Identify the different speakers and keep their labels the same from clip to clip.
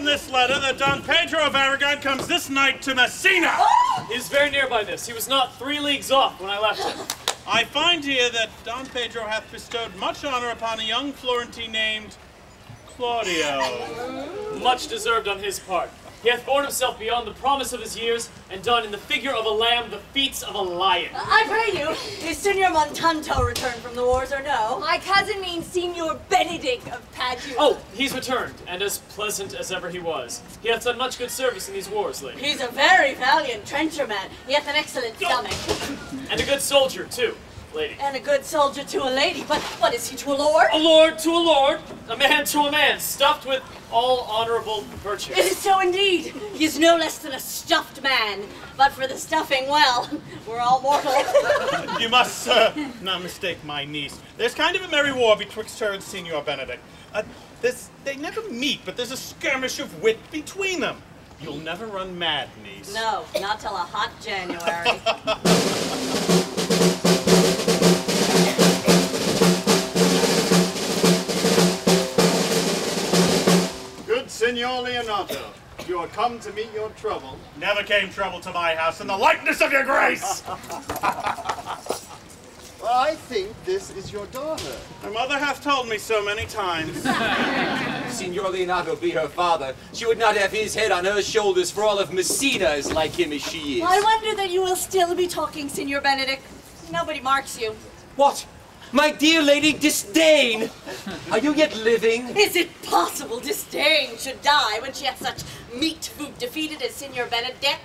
Speaker 1: this letter that Don Pedro of Aragon comes this night to Messina.
Speaker 2: He is very near by this. He was not 3 leagues off when I left him.
Speaker 1: I find here that Don Pedro hath bestowed much honor upon a young Florentine named Claudio.
Speaker 2: Much deserved on his part. He hath borne himself beyond the promise of his years, and done in the figure of a lamb the feats of a lion.
Speaker 3: I pray you, is Signor Montanto returned from the wars or no?
Speaker 4: My cousin means Signor Benedict of Padua.
Speaker 2: Oh, he's returned, and as pleasant as ever he was. He hath done much good service in these wars, lady.
Speaker 3: He's a very valiant trencher man. He hath an excellent stomach.
Speaker 2: And a good soldier, too, lady.
Speaker 3: And a good soldier to a lady, but what is he to a lord?
Speaker 2: A lord to a lord, a man to a man, stuffed with all honorable virtues.
Speaker 3: It is so indeed. He is no less than a stuffed man. But for the stuffing, well, we're all mortal.
Speaker 1: You must, not mistake my niece. There's kind of a merry war betwixt her and Signor Benedict. They never meet, but there's a skirmish of wit between them. You'll never run mad, niece.
Speaker 3: No, not till a hot January.
Speaker 5: Signor Leonato, you are come to meet your trouble.
Speaker 1: Never came trouble to my house in the likeness of your grace!
Speaker 5: Well, I think this is your daughter.
Speaker 1: My mother hath told me so many times.
Speaker 6: Signor Leonato be her father. She would not have his head on her shoulders for all of Messina as like him as she is.
Speaker 3: I wonder that you will still be talking, Signor Benedict. Nobody marks you.
Speaker 6: What? My dear lady Disdain! Are you yet living?
Speaker 3: Is it possible Disdain should die when she hath such meat food defeated as Signor Benedict?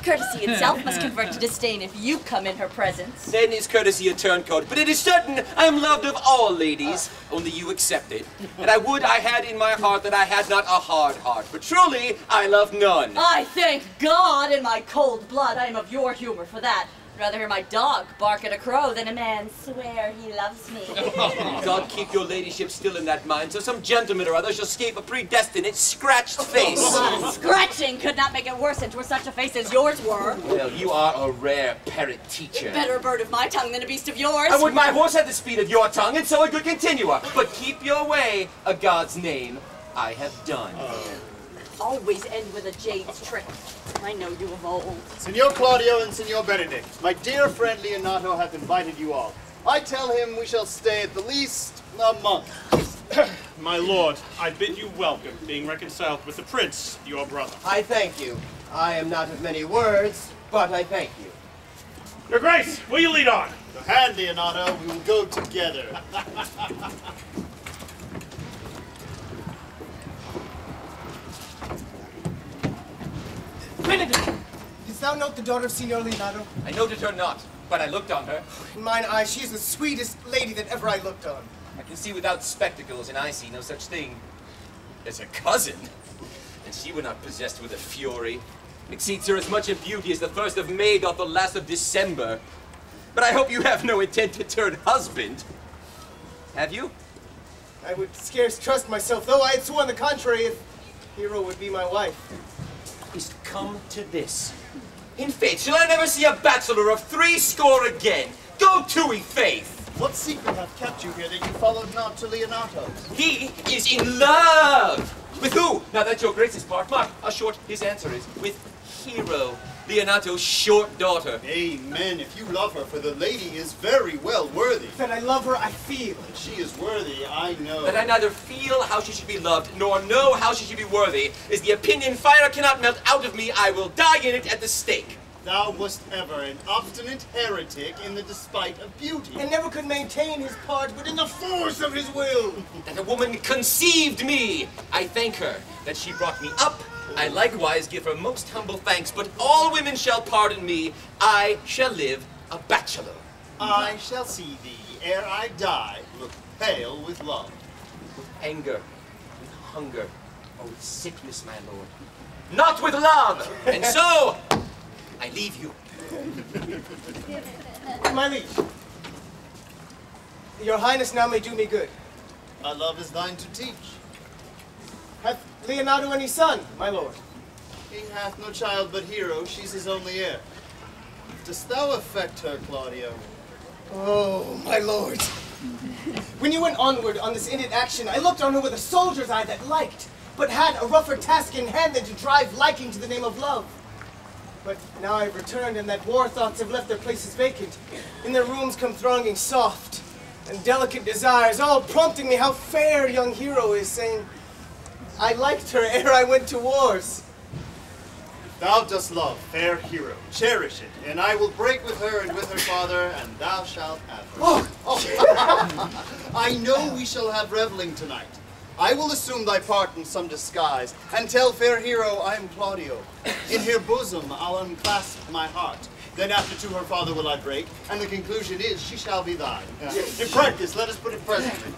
Speaker 3: Courtesy itself must convert to disdain if you come in her presence.
Speaker 6: Then is courtesy a turncoat, but it is certain I am loved of all ladies, only you accepted. And I would I had in my heart that I had not a hard heart, but truly I love none.
Speaker 3: I thank God in my cold blood I am of your humor for that. I'd rather hear my dog bark at a crow than a man swear he loves me.
Speaker 6: God keep your ladyship still in that mind, so some gentleman or other shall escape a predestinate scratched face.
Speaker 3: Scratching could not make it worse than 'twere such a face as yours were.
Speaker 6: Well, you are a rare parrot teacher.
Speaker 3: Better a bird of my tongue than a beast of yours.
Speaker 6: And would my horse have the speed of your tongue, and so a good continua. But keep your way, a God's name I have done.
Speaker 3: Always end with a jade's trick. I know you of old.
Speaker 5: Signor Claudio and Signor Benedict, my dear friend Leonato hath invited you all. I tell him we shall stay at the least a month.
Speaker 1: My lord, I bid you welcome, being reconciled with the prince, your brother.
Speaker 7: I thank you. I am not of many words, but I thank you.
Speaker 1: Your grace, will you lead on?
Speaker 5: The hand, Leonato, we will go together.
Speaker 8: Benedict! Didst thou note the daughter of Signor Leonato?
Speaker 6: I noted her not, but I looked on her.
Speaker 8: In mine eyes, she is the sweetest lady that ever I looked on.
Speaker 6: I can see without spectacles, and I see no such thing as a cousin. And she were not possessed with a fury. Exceeds her as much in beauty as the 1st of May doth the last of December. But I hope you have no intent to turn husband. Have you?
Speaker 8: I would scarce trust myself, though I had sworn the contrary if Hero would be my wife.
Speaker 6: Is come to this. In faith, shall I never see a bachelor of 60 again? Go to, in faith!
Speaker 5: What secret hath kept you here that you followed not to Leonato?
Speaker 6: He is in love! With who? Now that your grace is part, mark how short his answer is. With Hero, Leonato's short daughter.
Speaker 5: Amen, if you love her, for the lady is very well worthy.
Speaker 8: That I love her, I feel.
Speaker 5: That she is worthy, I know.
Speaker 6: That I neither feel how she should be loved, nor know how she should be worthy, is the opinion fire cannot melt out of me. I will die in it at the stake.
Speaker 5: Thou wast ever an obstinate heretic in the despite of beauty.
Speaker 8: And never could maintain his part, but in the force of his will.
Speaker 6: That a woman conceived me. I thank her that she brought me up. I likewise give her most humble thanks, but all women shall pardon me. I shall live a bachelor.
Speaker 5: I shall see thee, ere I die, look pale with love.
Speaker 6: With anger, with hunger, or with sickness, my lord. Not with love! And so, I leave you.
Speaker 8: My liege, your highness now may do me good.
Speaker 5: My love is thine to teach.
Speaker 8: Hath Leonato any son, my lord?
Speaker 5: King hath no child but Hero, she's his only heir. Dost thou affect her, Claudio?
Speaker 8: Oh, my lord. When you went onward on this ended action, I looked on her with a soldier's eye that liked. but had a rougher task in hand than to drive liking to the name of love. But now I've returned, and that war thoughts have left their places vacant. In their rooms come thronging soft and delicate desires, all prompting me how fair young hero is, saying, I liked her ere I went to wars.
Speaker 5: Thou dost love, fair hero, cherish it, and I will break with her and with her father, and thou shalt have her. Oh. I know we shall have reveling tonight. I will assume thy part in some disguise, and tell fair hero I am Claudio. In her bosom I'll unclasp my heart. Then after to her father will I break, and the conclusion is she shall be thine. In practice, let us put it presently.